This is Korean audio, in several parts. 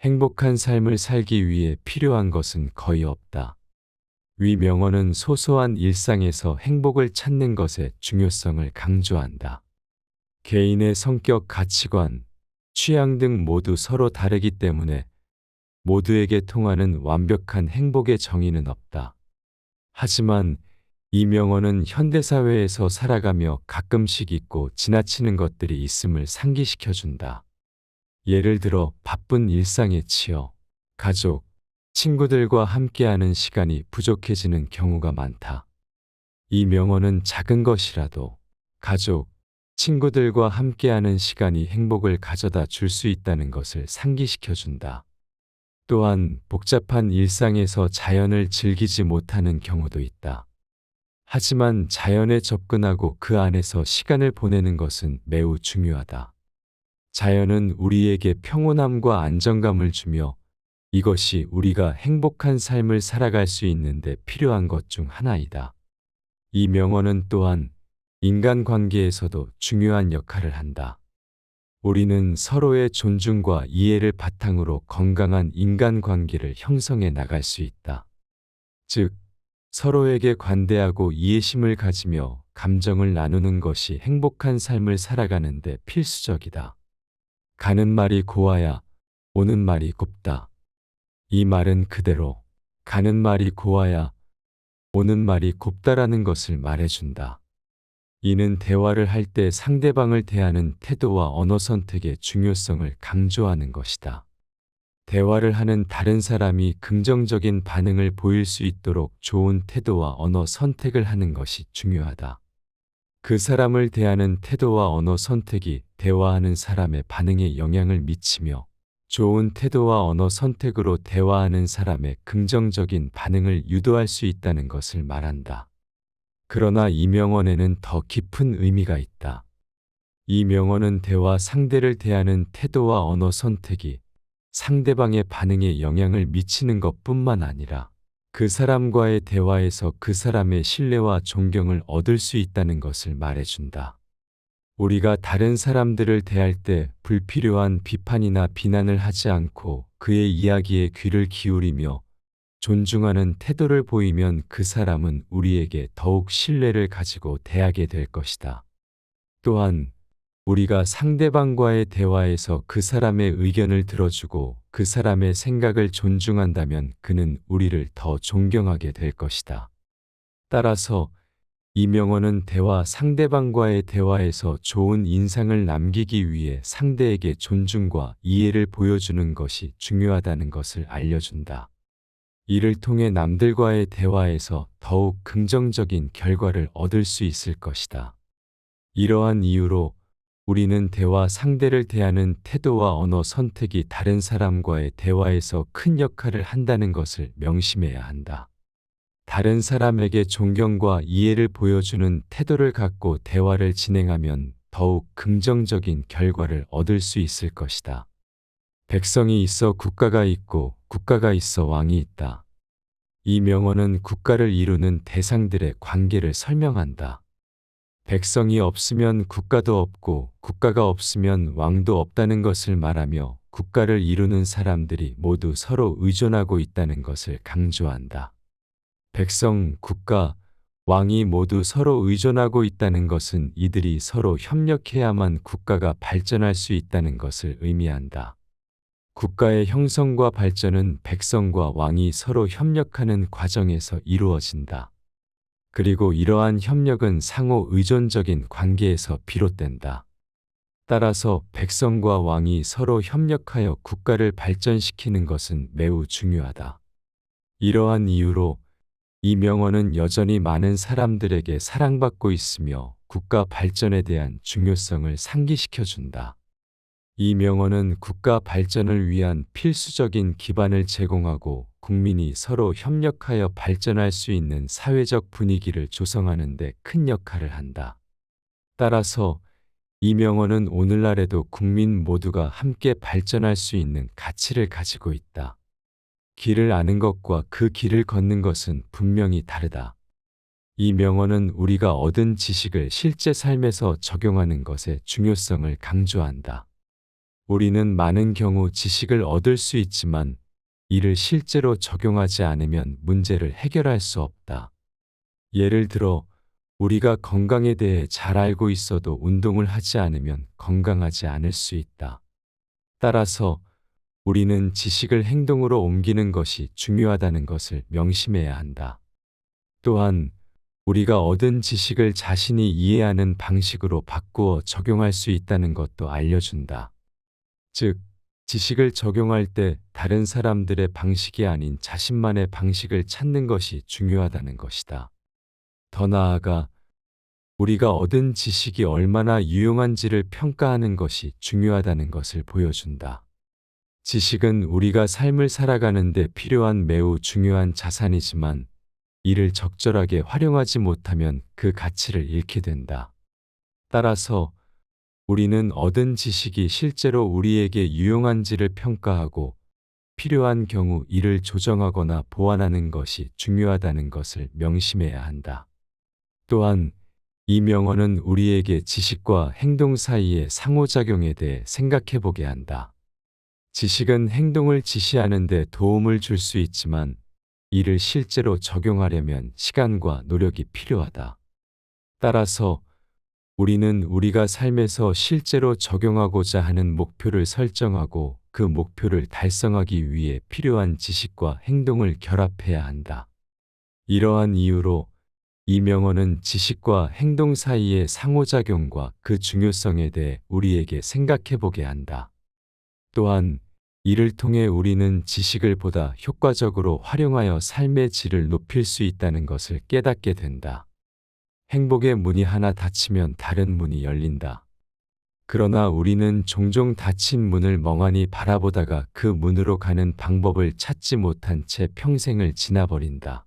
행복한 삶을 살기 위해 필요한 것은 거의 없다. 위 명언은 소소한 일상에서 행복을 찾는 것의 중요성을 강조한다. 개인의 성격, 가치관, 취향 등 모두 서로 다르기 때문에 모두에게 통하는 완벽한 행복의 정의는 없다. 하지만 이 명언은 현대사회에서 살아가며 가끔씩 잊고 지나치는 것들이 있음을 상기시켜준다. 예를 들어 바쁜 일상에 치여 가족, 친구들과 함께하는 시간이 부족해지는 경우가 많다. 이 명언은 작은 것이라도 가족, 친구들과 함께하는 시간이 행복을 가져다 줄 수 있다는 것을 상기시켜준다. 또한 복잡한 일상에서 자연을 즐기지 못하는 경우도 있다. 하지만 자연에 접근하고 그 안에서 시간을 보내는 것은 매우 중요하다. 자연은 우리에게 평온함과 안정감을 주며 이것이 우리가 행복한 삶을 살아갈 수 있는데 필요한 것 중 하나이다. 이 명언은 또한 인간관계에서도 중요한 역할을 한다. 우리는 서로의 존중과 이해를 바탕으로 건강한 인간관계를 형성해 나갈 수 있다. 즉, 서로에게 관대하고 이해심을 가지며 감정을 나누는 것이 행복한 삶을 살아가는 데 필수적이다. 가는 말이 고와야 오는 말이 곱다. 이 말은 그대로 가는 말이 고와야 오는 말이 곱다라는 것을 말해준다. 이는 대화를 할 때 상대방을 대하는 태도와 언어 선택의 중요성을 강조하는 것이다. 대화를 하는 다른 사람이 긍정적인 반응을 보일 수 있도록 좋은 태도와 언어 선택을 하는 것이 중요하다. 그 사람을 대하는 태도와 언어 선택이 대화하는 사람의 반응에 영향을 미치며 좋은 태도와 언어 선택으로 대화하는 사람의 긍정적인 반응을 유도할 수 있다는 것을 말한다. 그러나 이 명언에는 더 깊은 의미가 있다. 이 명언은 대화 상대를 대하는 태도와 언어 선택이 상대방의 반응에 영향을 미치는 것뿐만 아니라 그 사람과의 대화에서 그 사람의 신뢰와 존경을 얻을 수 있다는 것을 말해준다. 우리가 다른 사람들을 대할 때 불필요한 비판이나 비난을 하지 않고 그의 이야기에 귀를 기울이며 존중하는 태도를 보이면 그 사람은 우리에게 더욱 신뢰를 가지고 대하게 될 것이다. 또한 우리가 상대방과의 대화에서 그 사람의 의견을 들어주고 그 사람의 생각을 존중한다면 그는 우리를 더 존경하게 될 것이다. 따라서 이 명언은 상대방과의 대화에서 좋은 인상을 남기기 위해 상대에게 존중과 이해를 보여주는 것이 중요하다는 것을 알려준다. 이를 통해 남들과의 대화에서 더욱 긍정적인 결과를 얻을 수 있을 것이다. 이러한 이유로 우리는 상대를 대하는 태도와 언어 선택이 다른 사람과의 대화에서 큰 역할을 한다는 것을 명심해야 한다. 다른 사람에게 존경과 이해를 보여주는 태도를 갖고 대화를 진행하면 더욱 긍정적인 결과를 얻을 수 있을 것이다. 백성이 있어 국가가 있고 국가가 있어 왕이 있다. 이 명언은 국가를 이루는 대상들의 관계를 설명한다. 백성이 없으면 국가도 없고 국가가 없으면 왕도 없다는 것을 말하며 국가를 이루는 사람들이 모두 서로 의존하고 있다는 것을 강조한다. 백성, 국가, 왕이 모두 서로 의존하고 있다는 것은 이들이 서로 협력해야만 국가가 발전할 수 있다는 것을 의미한다. 국가의 형성과 발전은 백성과 왕이 서로 협력하는 과정에서 이루어진다. 그리고 이러한 협력은 상호 의존적인 관계에서 비롯된다. 따라서 백성과 왕이 서로 협력하여 국가를 발전시키는 것은 매우 중요하다. 이러한 이유로 이 명언은 여전히 많은 사람들에게 사랑받고 있으며 국가 발전에 대한 중요성을 상기시켜준다. 이 명언은 국가 발전을 위한 필수적인 기반을 제공하고 국민이 서로 협력하여 발전할 수 있는 사회적 분위기를 조성하는 데 큰 역할을 한다. 따라서 이 명언은 오늘날에도 국민 모두가 함께 발전할 수 있는 가치를 가지고 있다. 길을 아는 것과 그 길을 걷는 것은 분명히 다르다. 이 명언은 우리가 얻은 지식을 실제 삶에서 적용하는 것의 중요성을 강조한다. 우리는 많은 경우 지식을 얻을 수 있지만 이를 실제로 적용하지 않으면 문제를 해결할 수 없다. 예를 들어 우리가 건강에 대해 잘 알고 있어도 운동을 하지 않으면 건강하지 않을 수 있다. 따라서 우리는 지식을 행동으로 옮기는 것이 중요하다는 것을 명심해야 한다. 또한 우리가 얻은 지식을 자신이 이해하는 방식으로 바꾸어 적용할 수 있다는 것도 알려준다. 즉, 지식을 적용할 때 다른 사람들의 방식이 아닌 자신만의 방식을 찾는 것이 중요하다는 것이다. 더 나아가 우리가 얻은 지식이 얼마나 유용한지를 평가하는 것이 중요하다는 것을 보여준다. 지식은 우리가 삶을 살아가는 데 필요한 매우 중요한 자산이지만 이를 적절하게 활용하지 못하면 그 가치를 잃게 된다. 따라서 우리는 얻은 지식이 실제로 우리에게 유용한지를 평가하고 필요한 경우 이를 조정하거나 보완하는 것이 중요하다는 것을 명심해야 한다. 또한 이 명언은 우리에게 지식과 행동 사이의 상호작용에 대해 생각해 보게 한다. 지식은 행동을 지시하는 데 도움을 줄 수 있지만 이를 실제로 적용하려면 시간과 노력이 필요하다. 따라서 우리는 우리가 삶에서 실제로 적용하고자 하는 목표를 설정하고 그 목표를 달성하기 위해 필요한 지식과 행동을 결합해야 한다. 이러한 이유로 이 명언은 지식과 행동 사이의 상호작용과 그 중요성에 대해 우리에게 생각해 보게 한다. 또한 이를 통해 우리는 지식을 보다 효과적으로 활용하여 삶의 질을 높일 수 있다는 것을 깨닫게 된다. 행복의 문이 하나 닫히면 다른 문이 열린다. 그러나 우리는 종종 닫힌 문을 멍하니 바라보다가 그 문으로 가는 방법을 찾지 못한 채 평생을 지나버린다.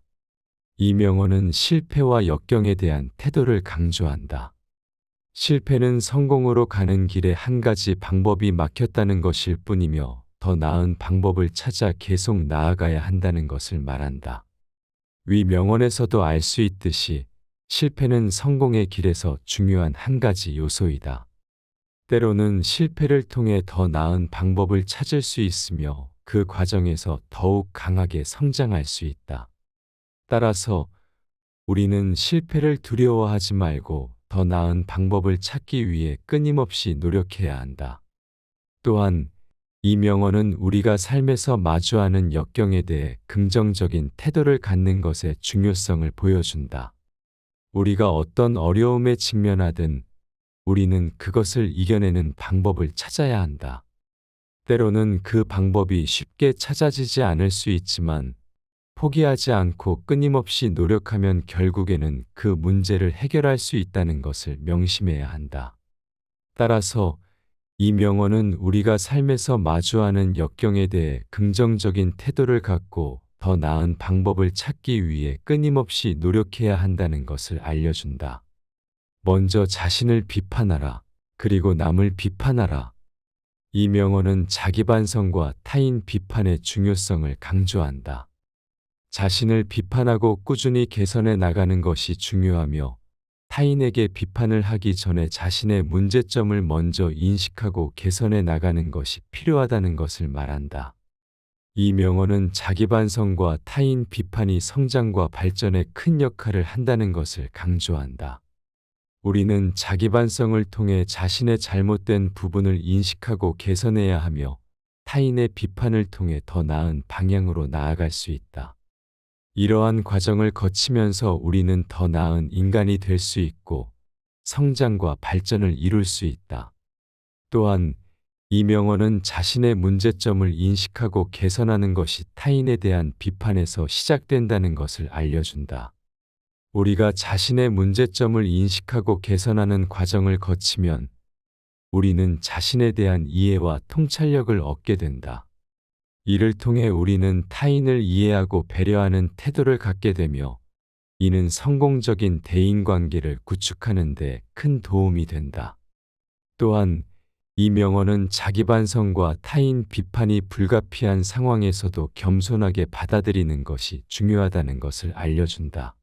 이 명언은 실패와 역경에 대한 태도를 강조한다. 실패는 성공으로 가는 길에 한 가지 방법이 막혔다는 것일 뿐이며 더 나은 방법을 찾아 계속 나아가야 한다는 것을 말한다. 위 명언에서도 알 수 있듯이 실패는 성공의 길에서 중요한 한 가지 요소이다. 때로는 실패를 통해 더 나은 방법을 찾을 수 있으며 그 과정에서 더욱 강하게 성장할 수 있다. 따라서 우리는 실패를 두려워하지 말고 더 나은 방법을 찾기 위해 끊임없이 노력해야 한다. 또한 이 명언은 우리가 삶에서 마주하는 역경에 대해 긍정적인 태도를 갖는 것의 중요성을 보여준다. 우리가 어떤 어려움에 직면하든 우리는 그것을 이겨내는 방법을 찾아야 한다. 때로는 그 방법이 쉽게 찾아지지 않을 수 있지만 포기하지 않고 끊임없이 노력하면 결국에는 그 문제를 해결할 수 있다는 것을 명심해야 한다. 따라서 이 명언은 우리가 삶에서 마주하는 역경에 대해 긍정적인 태도를 갖고 더 나은 방법을 찾기 위해 끊임없이 노력해야 한다는 것을 알려준다. 먼저 자신을 비판하라. 그리고 남을 비판하라. 이 명언은 자기 반성과 타인 비판의 중요성을 강조한다. 자신을 비판하고 꾸준히 개선해 나가는 것이 중요하며 타인에게 비판을 하기 전에 자신의 문제점을 먼저 인식하고 개선해 나가는 것이 필요하다는 것을 말한다. 이 명언은 자기 반성과 타인 비판이 성장과 발전에 큰 역할을 한다는 것을 강조한다. 우리는 자기 반성을 통해 자신의 잘못된 부분을 인식하고 개선해야 하며 타인의 비판을 통해 더 나은 방향으로 나아갈 수 있다. 이러한 과정을 거치면서 우리는 더 나은 인간이 될 수 있고 성장과 발전을 이룰 수 있다. 또한 이 명언은 자신의 문제점을 인식하고 개선하는 것이 타인에 대한 비판에서 시작된다는 것을 알려준다. 우리가 자신의 문제점을 인식하고 개선하는 과정을 거치면 우리는 자신에 대한 이해와 통찰력을 얻게 된다. 이를 통해 우리는 타인을 이해하고 배려하는 태도를 갖게 되며 이는 성공적인 대인관계를 구축하는 데 큰 도움이 된다. 또한 이 명언은 자기 반성과 타인 비판이 불가피한 상황에서도 겸손하게 받아들이는 것이 중요하다는 것을 알려준다.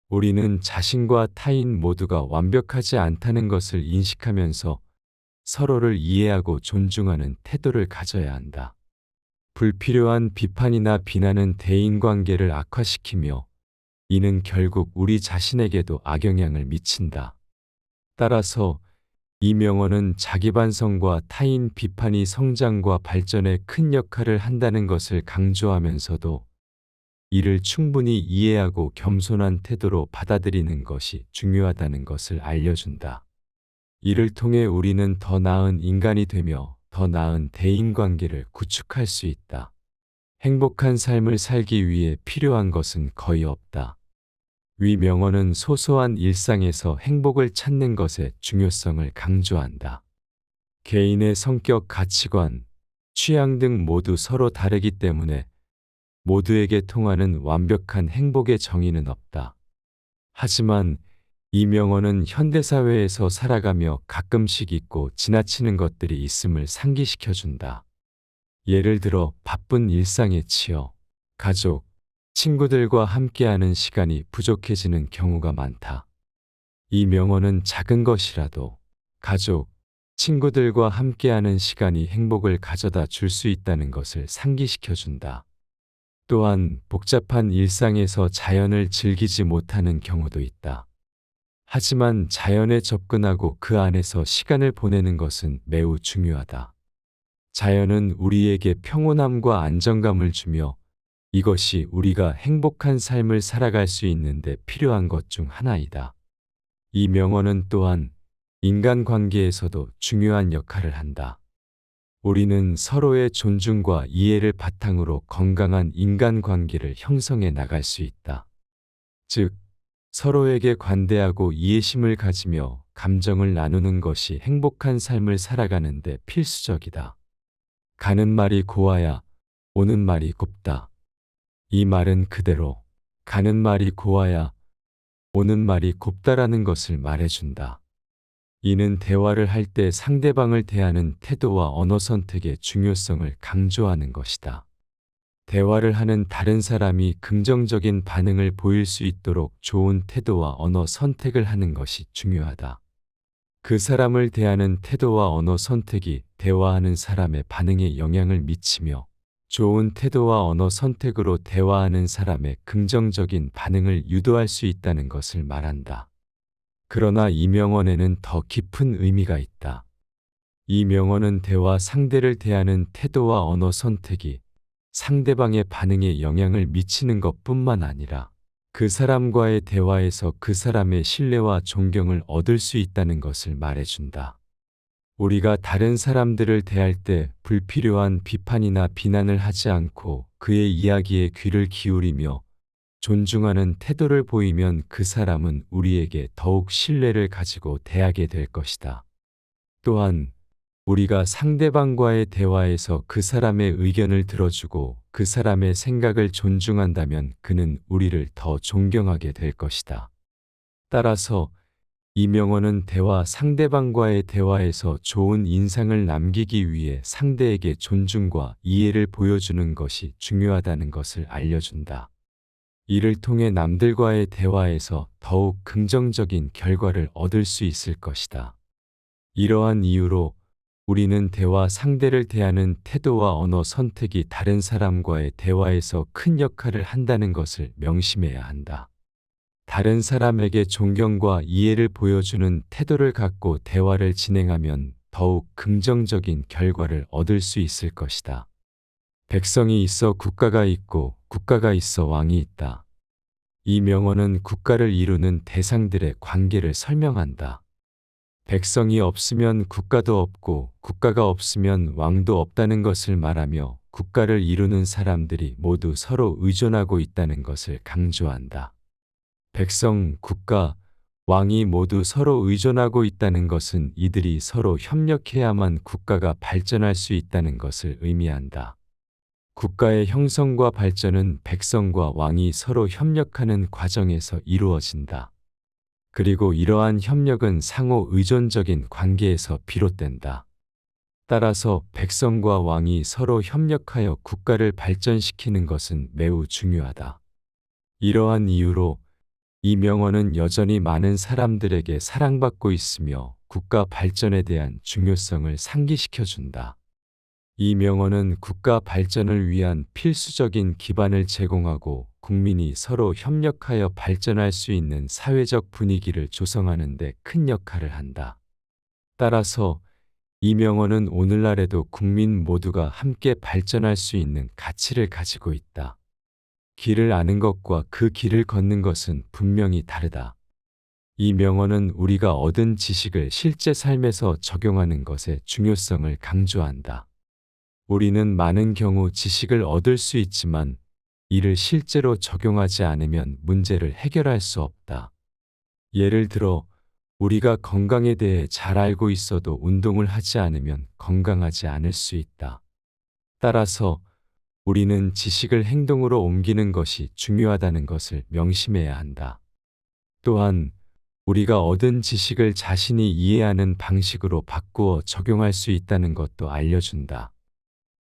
우리는 자신과 타인 모두가 완벽하지 않다는 것을 인식하면서 서로를 이해하고 존중하는 태도를 가져야 한다. 불필요한 비판이나 비난은 대인관계를 악화시키며 이는 결국 우리 자신에게도 악영향을 미친다. 따라서 이 명언은 자기 반성과 타인 비판이 성장과 발전에 큰 역할을 한다는 것을 강조하면서도 이를 충분히 이해하고 겸손한 태도로 받아들이는 것이 중요하다는 것을 알려준다. 이를 통해 우리는 더 나은 인간이 되며 더 나은 대인관계를 구축할 수 있다. 행복한 삶을 살기 위해 필요한 것은 거의 없다. 위 명언은 소소한 일상에서 행복을 찾는 것의 중요성을 강조한다. 개인의 성격, 가치관, 취향 등 모두 서로 다르기 때문에 모두에게 통하는 완벽한 행복의 정의는 없다. 하지만 이 명언은 현대사회에서 살아가며 가끔씩 잊고 지나치는 것들이 있음을 상기시켜준다. 예를 들어 바쁜 일상에 치여 가족, 친구들과 함께하는 시간이 부족해지는 경우가 많다. 이 명언은 작은 것이라도 가족, 친구들과 함께하는 시간이 행복을 가져다 줄 수 있다는 것을 상기시켜준다. 또한 복잡한 일상에서 자연을 즐기지 못하는 경우도 있다. 하지만 자연에 접근하고 그 안에서 시간을 보내는 것은 매우 중요하다. 자연은 우리에게 평온함과 안정감을 주며 이것이 우리가 행복한 삶을 살아갈 수 있는데 필요한 것 중 하나이다. 이 명언은 또한 인간관계에서도 중요한 역할을 한다. 우리는 서로의 존중과 이해를 바탕으로 건강한 인간관계를 형성해 나갈 수 있다. 즉, 서로에게 관대하고 이해심을 가지며 감정을 나누는 것이 행복한 삶을 살아가는 데 필수적이다. 가는 말이 고와야 오는 말이 곱다. 이 말은 그대로 가는 말이 고와야 오는 말이 곱다라는 것을 말해준다. 이는 대화를 할 때 상대방을 대하는 태도와 언어 선택의 중요성을 강조하는 것이다. 대화를 하는 다른 사람이 긍정적인 반응을 보일 수 있도록 좋은 태도와 언어 선택을 하는 것이 중요하다. 그 사람을 대하는 태도와 언어 선택이 대화하는 사람의 반응에 영향을 미치며 좋은 태도와 언어 선택으로 대화하는 사람의 긍정적인 반응을 유도할 수 있다는 것을 말한다. 그러나 이 명언에는 더 깊은 의미가 있다. 이 명언은 대화 상대를 대하는 태도와 언어 선택이 상대방의 반응에 영향을 미치는 것뿐만 아니라 그 사람과의 대화에서 그 사람의 신뢰와 존경을 얻을 수 있다는 것을 말해준다. 우리가 다른 사람들을 대할 때 불필요한 비판이나 비난을 하지 않고 그의 이야기에 귀를 기울이며 존중하는 태도를 보이면 그 사람은 우리에게 더욱 신뢰를 가지고 대하게 될 것이다. 또한 우리가 상대방과의 대화에서 그 사람의 의견을 들어주고 그 사람의 생각을 존중한다면 그는 우리를 더 존경하게 될 것이다. 따라서 이 명언은 상대방과의 대화에서 좋은 인상을 남기기 위해 상대에게 존중과 이해를 보여주는 것이 중요하다는 것을 알려준다. 이를 통해 남들과의 대화에서 더욱 긍정적인 결과를 얻을 수 있을 것이다. 이러한 이유로 우리는 상대를 대하는 태도와 언어 선택이 다른 사람과의 대화에서 큰 역할을 한다는 것을 명심해야 한다. 다른 사람에게 존경과 이해를 보여주는 태도를 갖고 대화를 진행하면 더욱 긍정적인 결과를 얻을 수 있을 것이다. 백성이 있어 국가가 있고 국가가 있어 왕이 있다. 이 명언은 국가를 이루는 대상들의 관계를 설명한다. 백성이 없으면 국가도 없고 국가가 없으면 왕도 없다는 것을 말하며 국가를 이루는 사람들이 모두 서로 의존하고 있다는 것을 강조한다. 백성, 국가, 왕이 모두 서로 의존하고 있다는 것은 이들이 서로 협력해야만 국가가 발전할 수 있다는 것을 의미한다. 국가의 형성과 발전은 백성과 왕이 서로 협력하는 과정에서 이루어진다. 그리고 이러한 협력은 상호 의존적인 관계에서 비롯된다. 따라서 백성과 왕이 서로 협력하여 국가를 발전시키는 것은 매우 중요하다. 이러한 이유로 이 명언은 여전히 많은 사람들에게 사랑받고 있으며 국가 발전에 대한 중요성을 상기시켜준다. 이 명언은 국가 발전을 위한 필수적인 기반을 제공하고 국민이 서로 협력하여 발전할 수 있는 사회적 분위기를 조성하는 데 큰 역할을 한다. 따라서 이 명언은 오늘날에도 국민 모두가 함께 발전할 수 있는 가치를 가지고 있다. 길을 아는 것과 그 길을 걷는 것은 분명히 다르다. 이 명언은 우리가 얻은 지식을 실제 삶에서 적용하는 것의 중요성을 강조한다. 우리는 많은 경우 지식을 얻을 수 있지만 이를 실제로 적용하지 않으면 문제를 해결할 수 없다. 예를 들어 우리가 건강에 대해 잘 알고 있어도 운동을 하지 않으면 건강하지 않을 수 있다. 따라서 우리는 지식을 행동으로 옮기는 것이 중요하다는 것을 명심해야 한다. 또한 우리가 얻은 지식을 자신이 이해하는 방식으로 바꾸어 적용할 수 있다는 것도 알려준다.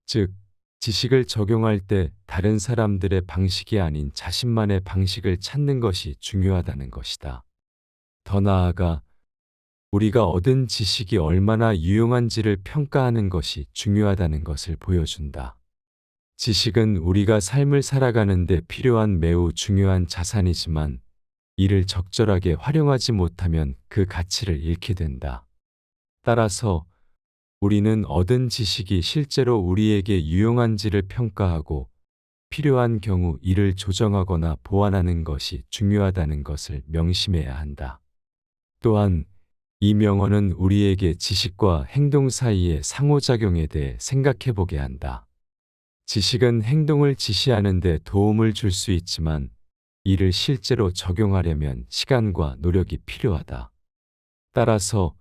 즉, 지식을 적용할 때 다른 사람들의 방식이 아닌 자신만의 방식을 찾는 것이 중요하다는 것이다. 더 나아가 우리가 얻은 지식이 얼마나 유용한지를 평가하는 것이 중요하다는 것을 보여준다. 지식은 우리가 삶을 살아가는 데 필요한 매우 중요한 자산이지만 이를 적절하게 활용하지 못하면 그 가치를 잃게 된다. 따라서 우리는 얻은 지식이 실제로 우리에게 유용한지를 평가하고 필요한 경우 이를 조정하거나 보완하는 것이 중요하다는 것을 명심해야 한다. 또한 이 명언은 우리에게 지식과 행동 사이의 상호작용에 대해 생각해 보게 한다. 지식은 행동을 지시하는 데 도움을 줄 수 있지만 이를 실제로 적용하려면 시간과 노력이 필요하다. 따라서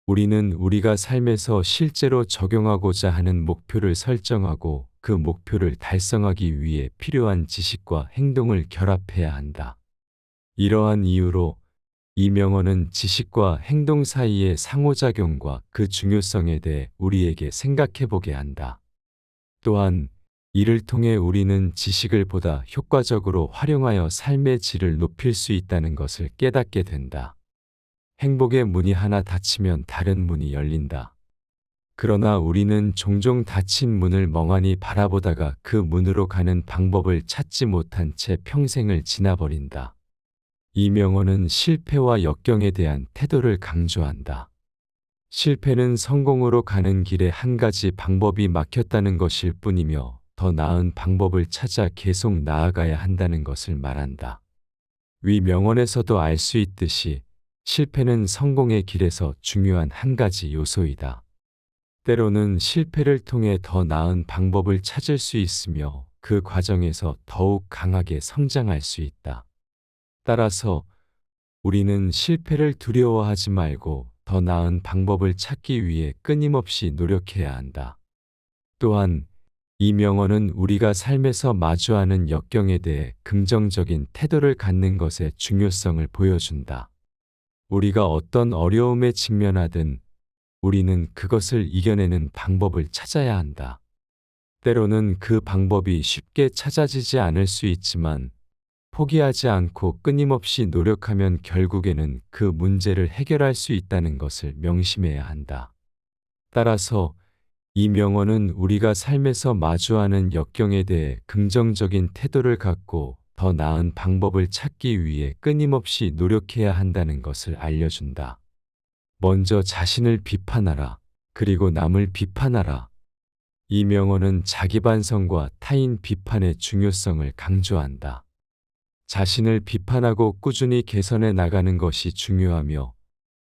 우리는 우리가 삶에서 실제로 적용하고자 하는 목표를 설정하고 그 목표를 달성하기 위해 필요한 지식과 행동을 결합해야 한다. 이러한 이유로 이 명언은 지식과 행동 사이의 상호작용과 그 중요성에 대해 우리에게 생각해 보게 한다. 또한 이를 통해 우리는 지식을 보다 효과적으로 활용하여 삶의 질을 높일 수 있다는 것을 깨닫게 된다. 행복의 문이 하나 닫히면 다른 문이 열린다. 그러나 우리는 종종 닫힌 문을 멍하니 바라보다가 그 문으로 가는 방법을 찾지 못한 채 평생을 지나버린다. 이 명언은 실패와 역경에 대한 태도를 강조한다. 실패는 성공으로 가는 길에 한 가지 방법이 막혔다는 것일 뿐이며 더 나은 방법을 찾아 계속 나아가야 한다는 것을 말한다. 위 명언에서도 알 수 있듯이 실패는 성공의 길에서 중요한 한 가지 요소이다. 때로는 실패를 통해 더 나은 방법을 찾을 수 있으며 그 과정에서 더욱 강하게 성장할 수 있다. 따라서 우리는 실패를 두려워하지 말고 더 나은 방법을 찾기 위해 끊임없이 노력해야 한다. 또한 이 명언은 우리가 삶에서 마주하는 역경에 대해 긍정적인 태도를 갖는 것의 중요성을 보여준다. 우리가 어떤 어려움에 직면하든 우리는 그것을 이겨내는 방법을 찾아야 한다. 때로는 그 방법이 쉽게 찾아지지 않을 수 있지만 포기하지 않고 끊임없이 노력하면 결국에는 그 문제를 해결할 수 있다는 것을 명심해야 한다. 따라서 이 명언은 우리가 삶에서 마주하는 역경에 대해 긍정적인 태도를 갖고 더 나은 방법을 찾기 위해 끊임없이 노력해야 한다는 것을 알려준다. 먼저 자신을 비판하라. 그리고 남을 비판하라. 이 명언은 자기 반성과 타인 비판의 중요성을 강조한다. 자신을 비판하고 꾸준히 개선해 나가는 것이 중요하며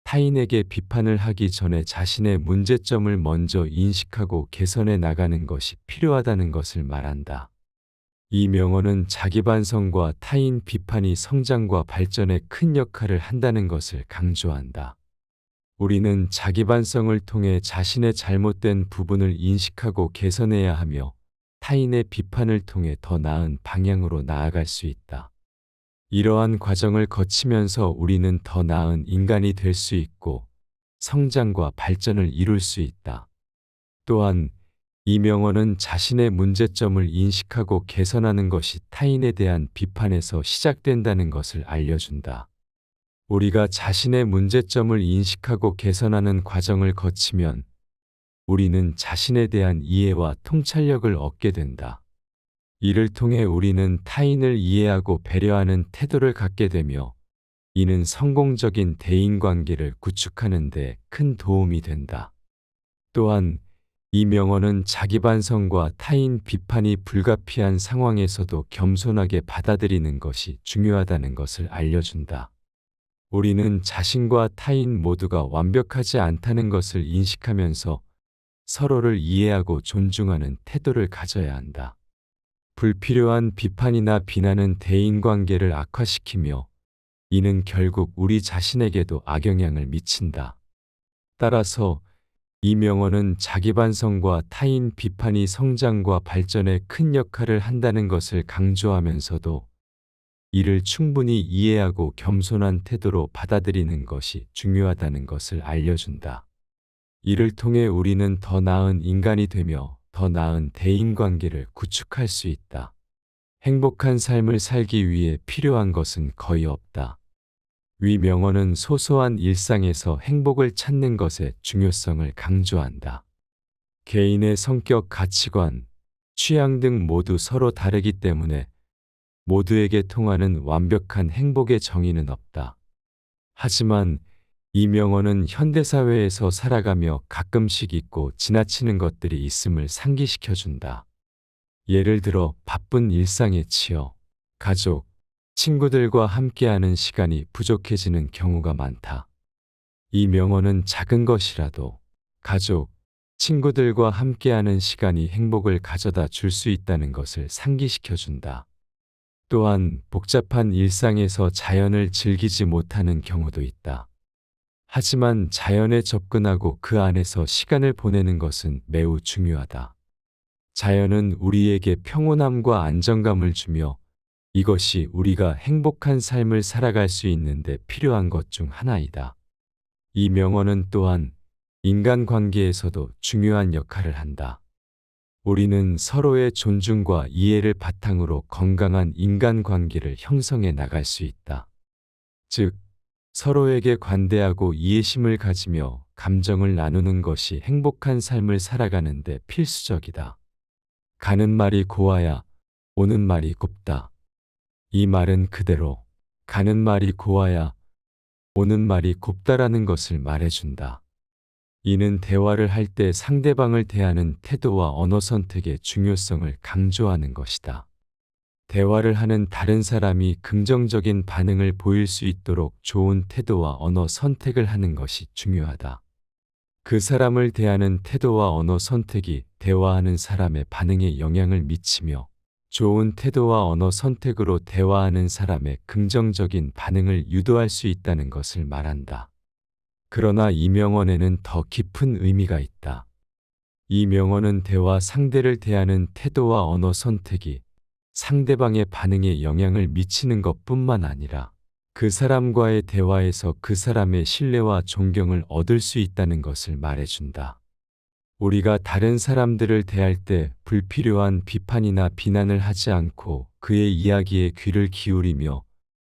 타인에게 비판을 하기 전에 자신의 문제점을 먼저 인식하고 개선해 나가는 것이 필요하다는 것을 말한다. 이 명언은 자기 반성과 타인 비판이 성장과 발전에 큰 역할을 한다는 것을 강조한다. 우리는 자기 반성을 통해 자신의 잘못된 부분을 인식하고 개선해야 하며 타인의 비판을 통해 더 나은 방향으로 나아갈 수 있다. 이러한 과정을 거치면서 우리는 더 나은 인간이 될 수 있고 성장과 발전을 이룰 수 있다. 또한 이 명언은 자신의 문제점을 인식하고 개선하는 것이 타인에 대한 비판에서 시작된다는 것을 알려준다. 우리가 자신의 문제점을 인식하고 개선하는 과정을 거치면 우리는 자신에 대한 이해와 통찰력을 얻게 된다. 이를 통해 우리는 타인을 이해하고 배려하는 태도를 갖게 되며 이는 성공적인 대인관계를 구축하는 데 큰 도움이 된다. 또한 이 명언은 자기 반성과 타인 비판이 불가피한 상황에서도 겸손하게 받아들이는 것이 중요하다는 것을 알려준다. 우리는 자신과 타인 모두가 완벽하지 않다는 것을 인식하면서 서로를 이해하고 존중하는 태도를 가져야 한다. 불필요한 비판이나 비난은 대인관계를 악화시키며 이는 결국 우리 자신에게도 악영향을 미친다. 따라서 이 명언은 자기 반성과 타인 비판이 성장과 발전에 큰 역할을 한다는 것을 강조하면서도 이를 충분히 이해하고 겸손한 태도로 받아들이는 것이 중요하다는 것을 알려준다. 이를 통해 우리는 더 나은 인간이 되며 더 나은 대인관계를 구축할 수 있다. 행복한 삶을 살기 위해 필요한 것은 거의 없다. 위 명언은 소소한 일상에서 행복을 찾는 것의 중요성을 강조한다. 개인의 성격, 가치관, 취향 등 모두 서로 다르기 때문에 모두에게 통하는 완벽한 행복의 정의는 없다. 하지만 이 명언은 현대사회에서 살아가며 가끔씩 있고 지나치는 것들이 있음을 상기시켜준다. 예를 들어 바쁜 일상에 치여 가족, 친구들과 함께하는 시간이 부족해지는 경우가 많다. 이 명언은 작은 것이라도 가족, 친구들과 함께하는 시간이 행복을 가져다 줄 수 있다는 것을 상기시켜준다. 또한 복잡한 일상에서 자연을 즐기지 못하는 경우도 있다. 하지만 자연에 접근하고 그 안에서 시간을 보내는 것은 매우 중요하다. 자연은 우리에게 평온함과 안정감을 주며 이것이 우리가 행복한 삶을 살아갈 수 있는데 필요한 것 중 하나이다. 이 명언은 또한 인간관계에서도 중요한 역할을 한다. 우리는 서로의 존중과 이해를 바탕으로 건강한 인간관계를 형성해 나갈 수 있다. 즉, 서로에게 관대하고 이해심을 가지며 감정을 나누는 것이 행복한 삶을 살아가는 데 필수적이다. 가는 말이 고와야 오는 말이 곱다. 이 말은 그대로 가는 말이 고와야 오는 말이 곱다라는 것을 말해준다. 이는 대화를 할 때 상대방을 대하는 태도와 언어 선택의 중요성을 강조하는 것이다. 대화를 하는 다른 사람이 긍정적인 반응을 보일 수 있도록 좋은 태도와 언어 선택을 하는 것이 중요하다. 그 사람을 대하는 태도와 언어 선택이 대화하는 사람의 반응에 영향을 미치며 좋은 태도와 언어 선택으로 대화하는 사람의 긍정적인 반응을 유도할 수 있다는 것을 말한다. 그러나 이 명언에는 더 깊은 의미가 있다. 이 명언은 대화 상대를 대하는 태도와 언어 선택이 상대방의 반응에 영향을 미치는 것뿐만 아니라 그 사람과의 대화에서 그 사람의 신뢰와 존경을 얻을 수 있다는 것을 말해준다. 우리가 다른 사람들을 대할 때 불필요한 비판이나 비난을 하지 않고 그의 이야기에 귀를 기울이며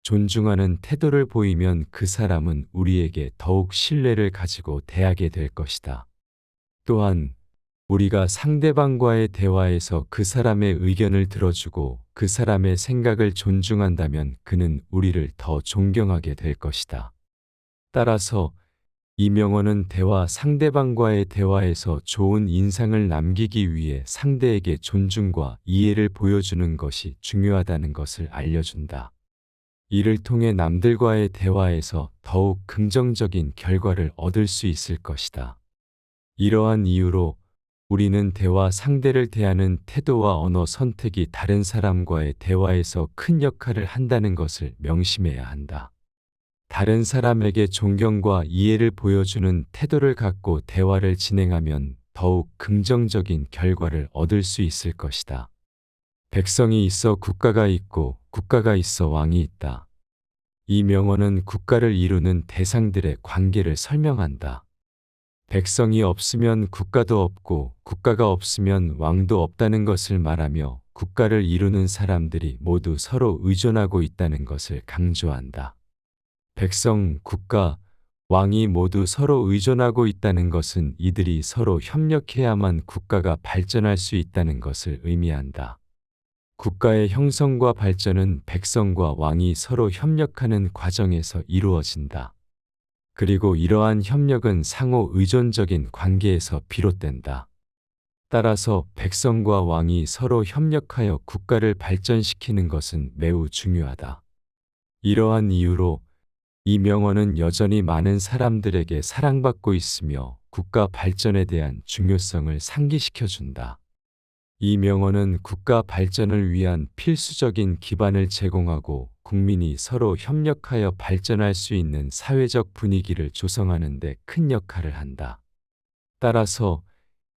존중하는 태도를 보이면 그 사람은 우리에게 더욱 신뢰를 가지고 대하게 될 것이다. 또한 우리가 상대방과의 대화에서 그 사람의 의견을 들어주고 그 사람의 생각을 존중한다면 그는 우리를 더 존경하게 될 것이다. 따라서 이 명언은 상대방과의 대화에서 좋은 인상을 남기기 위해 상대에게 존중과 이해를 보여주는 것이 중요하다는 것을 알려준다. 이를 통해 남들과의 대화에서 더욱 긍정적인 결과를 얻을 수 있을 것이다. 이러한 이유로 우리는 상대를 대하는 태도와 언어 선택이 다른 사람과의 대화에서 큰 역할을 한다는 것을 명심해야 한다. 다른 사람에게 존경과 이해를 보여주는 태도를 갖고 대화를 진행하면 더욱 긍정적인 결과를 얻을 수 있을 것이다. 백성이 있어 국가가 있고 국가가 있어 왕이 있다. 이 명언은 국가를 이루는 대상들의 관계를 설명한다. 백성이 없으면 국가도 없고 국가가 없으면 왕도 없다는 것을 말하며 국가를 이루는 사람들이 모두 서로 의존하고 있다는 것을 강조한다. 백성, 국가, 왕이 모두 서로 의존하고 있다는 것은 이들이 서로 협력해야만 국가가 발전할 수 있다는 것을 의미한다. 국가의 형성과 발전은 백성과 왕이 서로 협력하는 과정에서 이루어진다. 그리고 이러한 협력은 상호 의존적인 관계에서 비롯된다. 따라서 백성과 왕이 서로 협력하여 국가를 발전시키는 것은 매우 중요하다. 이러한 이유로 이 명언은 여전히 많은 사람들에게 사랑받고 있으며 국가 발전에 대한 중요성을 상기시켜준다. 이 명언은 국가 발전을 위한 필수적인 기반을 제공하고 국민이 서로 협력하여 발전할 수 있는 사회적 분위기를 조성하는 데 큰 역할을 한다. 따라서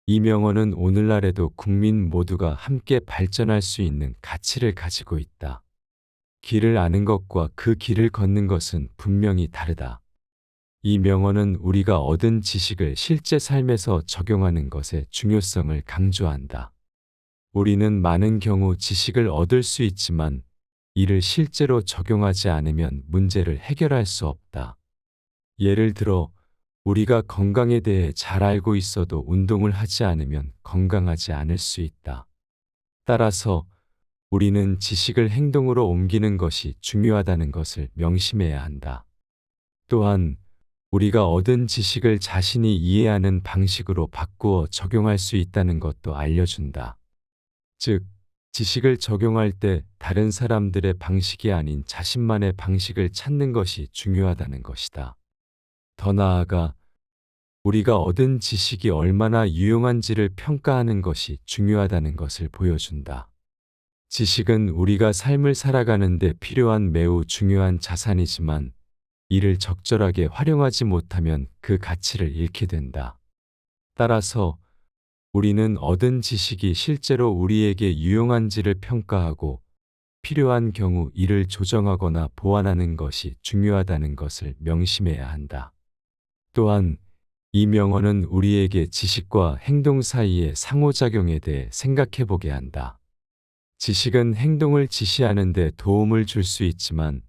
이 명언은 오늘날에도 국민 모두가 함께 발전할 수 있는 가치를 가지고 있다. 길을 아는 것과 그 길을 걷는 것은 분명히 다르다. 이 명언은 우리가 얻은 지식을 실제 삶에서 적용하는 것의 중요성을 강조한다. 우리는 많은 경우 지식을 얻을 수 있지만 이를 실제로 적용하지 않으면 문제를 해결할 수 없다. 예를 들어 우리가 건강에 대해 잘 알고 있어도 운동을 하지 않으면 건강하지 않을 수 있다. 따라서 우리는 지식을 행동으로 옮기는 것이 중요하다는 것을 명심해야 한다. 또한 우리가 얻은 지식을 자신이 이해하는 방식으로 바꾸어 적용할 수 있다는 것도 알려준다. 즉, 지식을 적용할 때 다른 사람들의 방식이 아닌 자신만의 방식을 찾는 것이 중요하다는 것이다. 더 나아가 우리가 얻은 지식이 얼마나 유용한지를 평가하는 것이 중요하다는 것을 보여준다. 지식은 우리가 삶을 살아가는 데 필요한 매우 중요한 자산이지만 이를 적절하게 활용하지 못하면 그 가치를 잃게 된다. 따라서 우리는 얻은 지식이 실제로 우리에게 유용한지를 평가하고 필요한 경우 이를 조정하거나 보완하는 것이 중요하다는 것을 명심해야 한다. 또한 이 명언은 우리에게 지식과 행동 사이의 상호작용에 대해 생각해 보게 한다. 지식은 행동을 지시하는 데 도움을 줄 수 있지만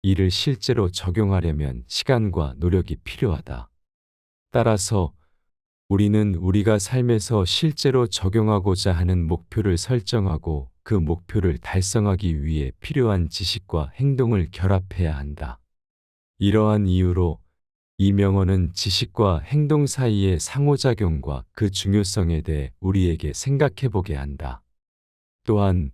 이를 실제로 적용하려면 시간과 노력이 필요하다. 따라서 우리는 우리가 삶에서 실제로 적용하고자 하는 목표를 설정하고 그 목표를 달성하기 위해 필요한 지식과 행동을 결합해야 한다. 이러한 이유로 이 명언은 지식과 행동 사이의 상호작용과 그 중요성에 대해 우리에게 생각해 보게 한다. 또한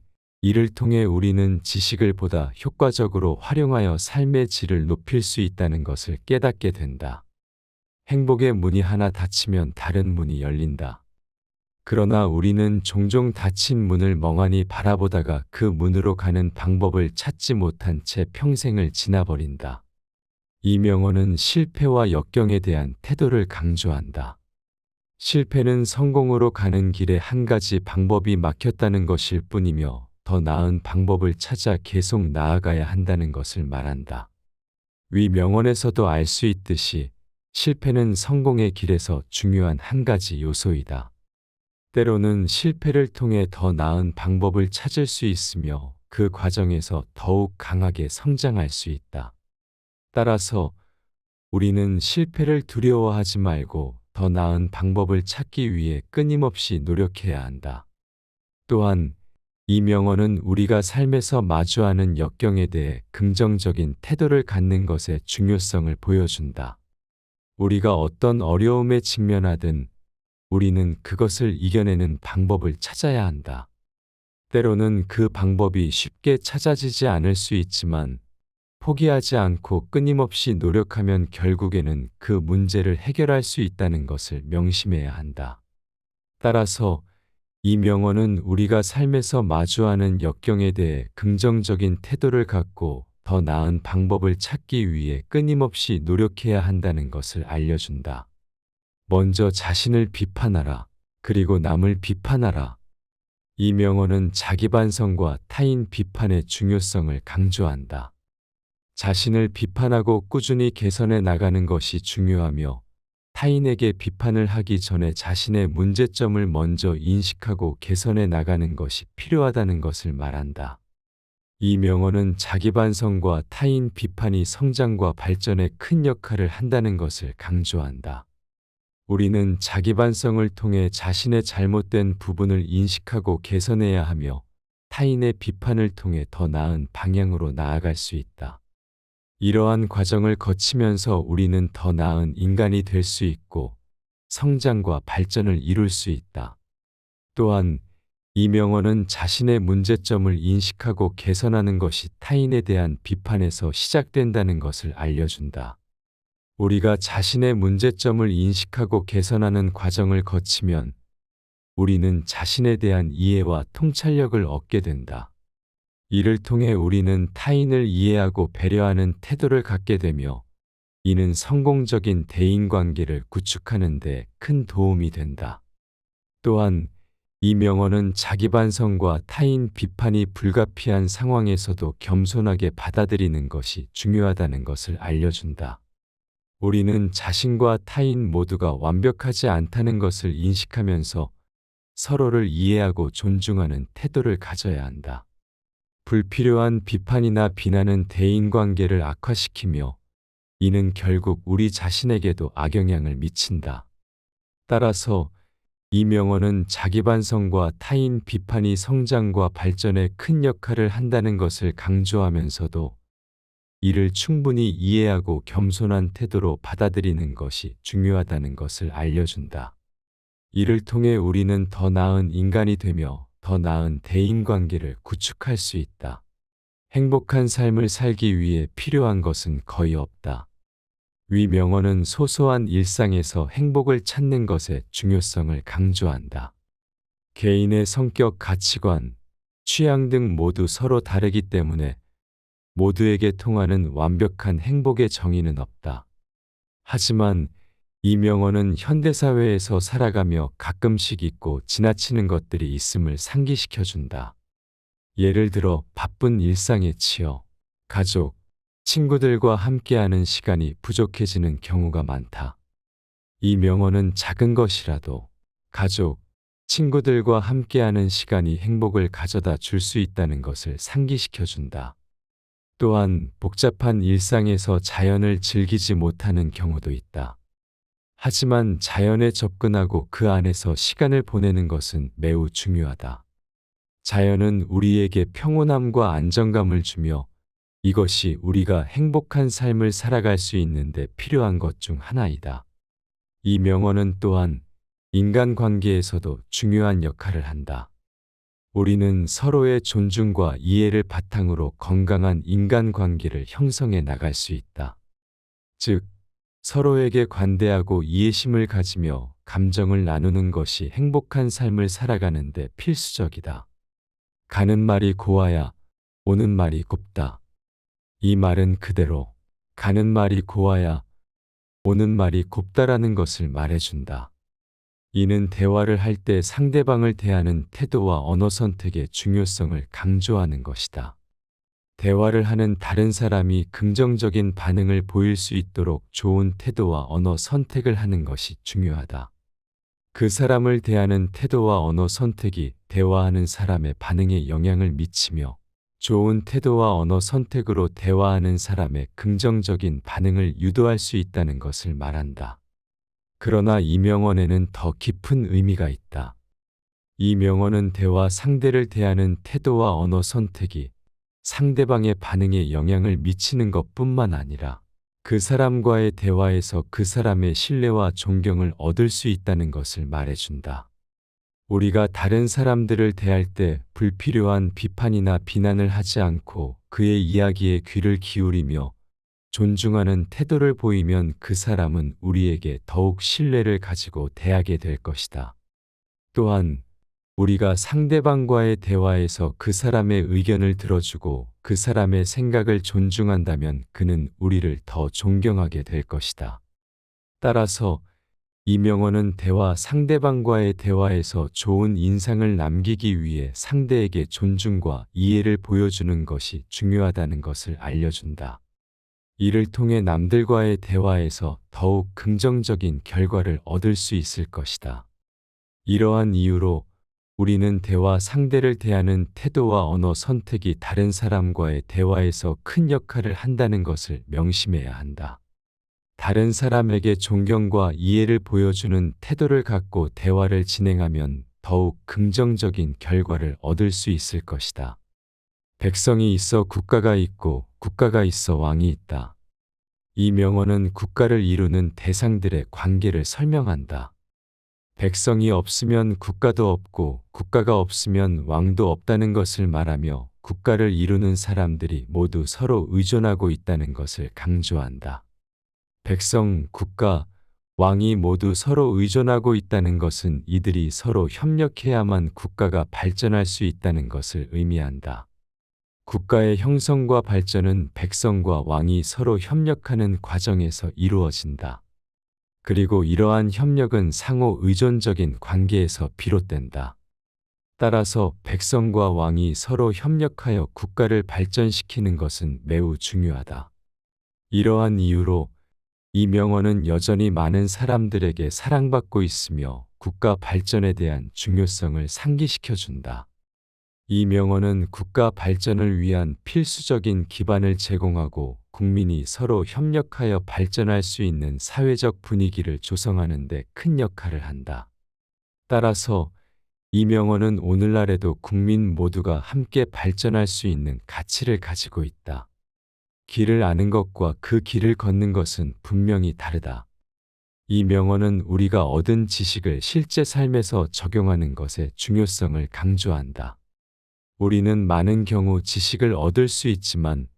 이를 통해 우리는 지식을 보다 효과적으로 활용하여 삶의 질을 높일 수 있다는 것을 깨닫게 된다. 행복의 문이 하나 닫히면 다른 문이 열린다. 그러나 우리는 종종 닫힌 문을 멍하니 바라보다가 그 문으로 가는 방법을 찾지 못한 채 평생을 지나버린다. 이 명언은 실패와 역경에 대한 태도를 강조한다. 실패는 성공으로 가는 길에 한 가지 방법이 막혔다는 것일 뿐이며 더 나은 방법을 찾아 계속 나아가야 한다는 것을 말한다. 위 명언에서도 알 수 있듯이 실패는 성공의 길에서 중요한 한 가지 요소이다. 때로는 실패를 통해 더 나은 방법을 찾을 수 있으며 그 과정에서 더욱 강하게 성장할 수 있다. 따라서 우리는 실패를 두려워하지 말고 더 나은 방법을 찾기 위해 끊임없이 노력해야 한다. 또한 이 명언은 우리가 삶에서 마주하는 역경에 대해 긍정적인 태도를 갖는 것의 중요성을 보여준다. 우리가 어떤 어려움에 직면하든 우리는 그것을 이겨내는 방법을 찾아야 한다. 때로는 그 방법이 쉽게 찾아지지 않을 수 있지만 포기하지 않고 끊임없이 노력하면 결국에는 그 문제를 해결할 수 있다는 것을 명심해야 한다. 따라서 이 명언은 우리가 삶에서 마주하는 역경에 대해 긍정적인 태도를 갖고 더 나은 방법을 찾기 위해 끊임없이 노력해야 한다는 것을 알려준다. 먼저 자신을 비판하라. 그리고 남을 비판하라. 이 명언은 자기 반성과 타인 비판의 중요성을 강조한다. 자신을 비판하고 꾸준히 개선해 나가는 것이 중요하며 타인에게 비판을 하기 전에 자신의 문제점을 먼저 인식하고 개선해 나가는 것이 필요하다는 것을 말한다. 이 명언은 자기 반성과 타인 비판이 성장과 발전에 큰 역할을 한다는 것을 강조한다. 우리는 자기 반성을 통해 자신의 잘못된 부분을 인식하고 개선해야 하며 타인의 비판을 통해 더 나은 방향으로 나아갈 수 있다. 이러한 과정을 거치면서 우리는 더 나은 인간이 될 수 있고 성장과 발전을 이룰 수 있다. 또한 이 명언은 자신의 문제점을 인식하고 개선하는 것이 타인에 대한 비판에서 시작된다는 것을 알려준다. 우리가 자신의 문제점을 인식하고 개선하는 과정을 거치면 우리는 자신에 대한 이해와 통찰력을 얻게 된다. 이를 통해 우리는 타인을 이해하고 배려하는 태도를 갖게 되며 이는 성공적인 대인관계를 구축하는 데 큰 도움이 된다. 또한 이 명언은 자기 반성과 타인 비판이 불가피한 상황에서도 겸손하게 받아들이는 것이 중요하다는 것을 알려준다. 우리는 자신과 타인 모두가 완벽하지 않다는 것을 인식하면서 서로를 이해하고 존중하는 태도를 가져야 한다. 불필요한 비판이나 비난은 대인관계를 악화시키며 이는 결국 우리 자신에게도 악영향을 미친다. 따라서 이 명언은 자기 반성과 타인 비판이 성장과 발전에 큰 역할을 한다는 것을 강조하면서도 이를 충분히 이해하고 겸손한 태도로 받아들이는 것이 중요하다는 것을 알려준다. 이를 통해 우리는 더 나은 인간이 되며 더 나은 대인관계를 구축할 수 있다. 행복한 삶을 살기 위해 필요한 것은 거의 없다. 위 명언은 소소한 일상에서 행복을 찾는 것의 중요성을 강조한다. 개인의 성격, 가치관, 취향 등 모두 서로 다르기 때문에 모두에게 통하는 완벽한 행복의 정의는 없다. 하지만 이 명언은 현대사회에서 살아가며 가끔씩 잊고 지나치는 것들이 있음을 상기시켜준다. 예를 들어 바쁜 일상에 치여 가족, 친구들과 함께하는 시간이 부족해지는 경우가 많다. 이 명언은 작은 것이라도 가족, 친구들과 함께하는 시간이 행복을 가져다 줄 수 있다는 것을 상기시켜준다. 또한 복잡한 일상에서 자연을 즐기지 못하는 경우도 있다. 하지만 자연에 접근하고 그 안에서 시간을 보내는 것은 매우 중요하다. 자연은 우리에게 평온함과 안정감을 주며 이것이 우리가 행복한 삶을 살아갈 수 있는데 필요한 것 중 하나이다. 이 명언은 또한 인간관계에서도 중요한 역할을 한다. 우리는 서로의 존중과 이해를 바탕으로 건강한 인간관계를 형성해 나갈 수 있다. 즉, 서로에게 관대하고 이해심을 가지며 감정을 나누는 것이 행복한 삶을 살아가는 데 필수적이다. 가는 말이 고와야 오는 말이 곱다. 이 말은 그대로 가는 말이 고와야 오는 말이 곱다라는 것을 말해준다. 이는 대화를 할 때 상대방을 대하는 태도와 언어 선택의 중요성을 강조하는 것이다. 대화를 하는 다른 사람이 긍정적인 반응을 보일 수 있도록 좋은 태도와 언어 선택을 하는 것이 중요하다. 그 사람을 대하는 태도와 언어 선택이 대화하는 사람의 반응에 영향을 미치며 좋은 태도와 언어 선택으로 대화하는 사람의 긍정적인 반응을 유도할 수 있다는 것을 말한다. 그러나 이 명언에는 더 깊은 의미가 있다. 이 명언은 대화 상대를 대하는 태도와 언어 선택이 상대방의 반응에 영향을 미치는 것뿐만 아니라 그 사람과의 대화에서 그 사람의 신뢰와 존경을 얻을 수 있다는 것을 말해준다. 우리가 다른 사람들을 대할 때 불필요한 비판이나 비난을 하지 않고 그의 이야기에 귀를 기울이며 존중하는 태도를 보이면 그 사람은 우리에게 더욱 신뢰를 가지고 대하게 될 것이다. 또한 우리가 상대방과의 대화에서 그 사람의 의견을 들어주고 그 사람의 생각을 존중한다면 그는 우리를 더 존경하게 될 것이다. 따라서 이 명언은 상대방과의 대화에서 좋은 인상을 남기기 위해 상대에게 존중과 이해를 보여주는 것이 중요하다는 것을 알려준다. 이를 통해 남들과의 대화에서 더욱 긍정적인 결과를 얻을 수 있을 것이다. 이러한 이유로 우리는 대화 상대를 대하는 태도와 언어 선택이 다른 사람과의 대화에서 큰 역할을 한다는 것을 명심해야 한다. 다른 사람에게 존경과 이해를 보여주는 태도를 갖고 대화를 진행하면 더욱 긍정적인 결과를 얻을 수 있을 것이다. 백성이 있어 국가가 있고 국가가 있어 왕이 있다. 이 명언은 국가를 이루는 대상들의 관계를 설명한다. 백성이 없으면 국가도 없고 국가가 없으면 왕도 없다는 것을 말하며 국가를 이루는 사람들이 모두 서로 의존하고 있다는 것을 강조한다. 백성, 국가, 왕이 모두 서로 의존하고 있다는 것은 이들이 서로 협력해야만 국가가 발전할 수 있다는 것을 의미한다. 국가의 형성과 발전은 백성과 왕이 서로 협력하는 과정에서 이루어진다. 그리고 이러한 협력은 상호 의존적인 관계에서 비롯된다. 따라서 백성과 왕이 서로 협력하여 국가를 발전시키는 것은 매우 중요하다. 이러한 이유로 이 명언은 여전히 많은 사람들에게 사랑받고 있으며 국가 발전에 대한 중요성을 상기시켜준다. 이 명언은 국가 발전을 위한 필수적인 기반을 제공하고 국민이 서로 협력하여 발전할 수 있는 사회적 분위기를 조성하는 데 큰 역할을 한다. 따라서 이 명언은 오늘날에도 국민 모두가 함께 발전할 수 있는 가치를 가지고 있다. 길을 아는 것과 그 길을 걷는 것은 분명히 다르다. 이 명언은 우리가 얻은 지식을 실제 삶에서 적용하는 것의 중요성을 강조한다. 우리는 많은 경우 지식을 얻을 수 있지만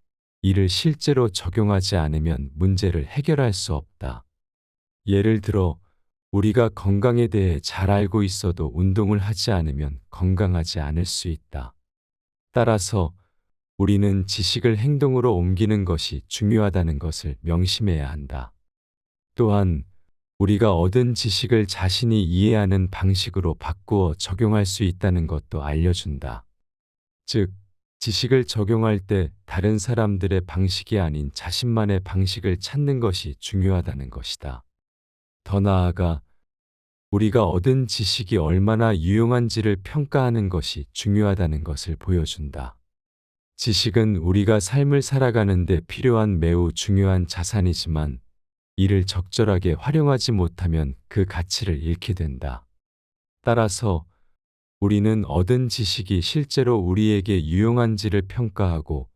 이를 실제로 적용하지 않으면 문제를 해결할 수 없다. 예를 들어 우리가 건강에 대해 잘 알고 있어도 운동을 하지 않으면 건강하지 않을 수 있다. 따라서 우리는 지식을 행동으로 옮기는 것이 중요하다는 것을 명심해야 한다. 또한 우리가 얻은 지식을 자신이 이해하는 방식으로 바꾸어 적용할 수 있다는 것도 알려준다. 즉, 지식을 적용할 때 다른 사람들의 방식이 아닌 자신만의 방식을 찾는 것이 중요하다는 것이다. 더 나아가 우리가 얻은 지식이 얼마나 유용한지를 평가하는 것이 중요하다는 것을 보여준다. 지식은 우리가 삶을 살아가는 데 필요한 매우 중요한 자산이지만 이를 적절하게 활용하지 못하면 그 가치를 잃게 된다. 따라서 우리는 얻은 지식이 실제로 우리에게 유용한지를 평가하고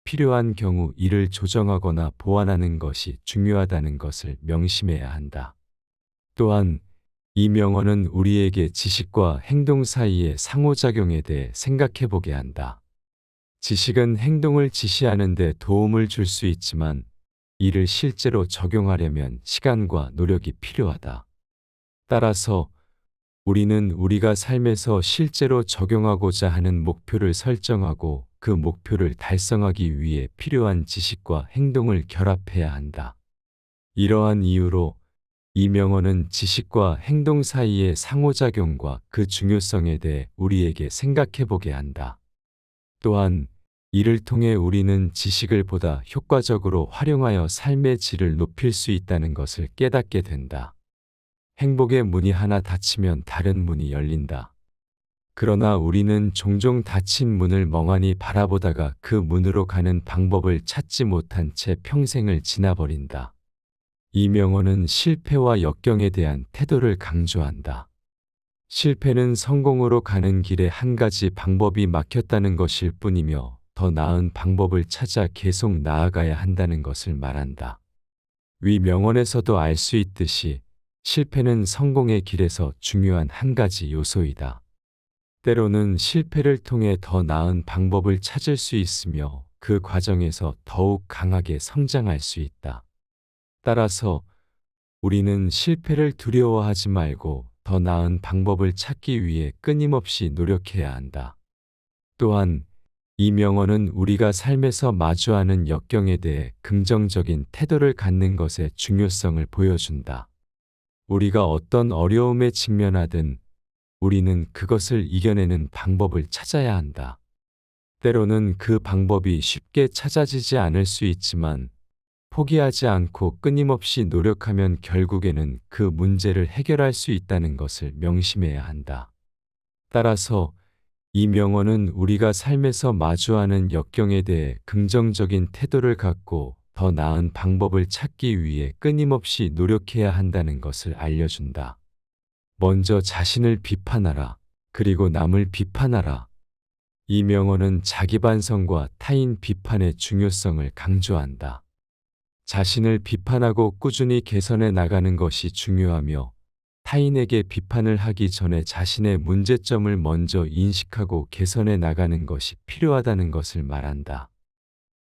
필요한 경우 이를 조정하거나 보완하는 것이 중요하다는 것을 명심해야 한다. 또한 이 명언은 우리에게 지식과 행동 사이의 상호작용에 대해 생각해 보게 한다. 지식은 행동을 지시하는 데 도움을 줄 수 있지만 이를 실제로 적용하려면 시간과 노력이 필요하다. 따라서 우리는 우리가 삶에서 실제로 적용하고자 하는 목표를 설정하고 그 목표를 달성하기 위해 필요한 지식과 행동을 결합해야 한다. 이러한 이유로 이 명언은 지식과 행동 사이의 상호작용과 그 중요성에 대해 우리에게 생각해 보게 한다. 또한 이를 통해 우리는 지식을 보다 효과적으로 활용하여 삶의 질을 높일 수 있다는 것을 깨닫게 된다. 행복의 문이 하나 닫히면 다른 문이 열린다. 그러나 우리는 종종 닫힌 문을 멍하니 바라보다가 그 문으로 가는 방법을 찾지 못한 채 평생을 지나버린다. 이 명언은 실패와 역경에 대한 태도를 강조한다. 실패는 성공으로 가는 길에 한 가지 방법이 막혔다는 것일 뿐이며 더 나은 방법을 찾아 계속 나아가야 한다는 것을 말한다. 위 명언에서도 알 수 있듯이 실패는 성공의 길에서 중요한 한 가지 요소이다. 때로는 실패를 통해 더 나은 방법을 찾을 수 있으며 그 과정에서 더욱 강하게 성장할 수 있다. 따라서 우리는 실패를 두려워하지 말고 더 나은 방법을 찾기 위해 끊임없이 노력해야 한다. 또한 이 명언은 우리가 삶에서 마주하는 역경에 대해 긍정적인 태도를 갖는 것의 중요성을 보여준다. 우리가 어떤 어려움에 직면하든 우리는 그것을 이겨내는 방법을 찾아야 한다. 때로는 그 방법이 쉽게 찾아지지 않을 수 있지만 포기하지 않고 끊임없이 노력하면 결국에는 그 문제를 해결할 수 있다는 것을 명심해야 한다. 따라서 이 명언은 우리가 삶에서 마주하는 역경에 대해 긍정적인 태도를 갖고 더 나은 방법을 찾기 위해 끊임없이 노력해야 한다는 것을 알려준다. 먼저 자신을 비판하라. 그리고 남을 비판하라. 이 명언은 자기 반성과 타인 비판의 중요성을 강조한다. 자신을 비판하고 꾸준히 개선해 나가는 것이 중요하며 타인에게 비판을 하기 전에 자신의 문제점을 먼저 인식하고 개선해 나가는 것이 필요하다는 것을 말한다.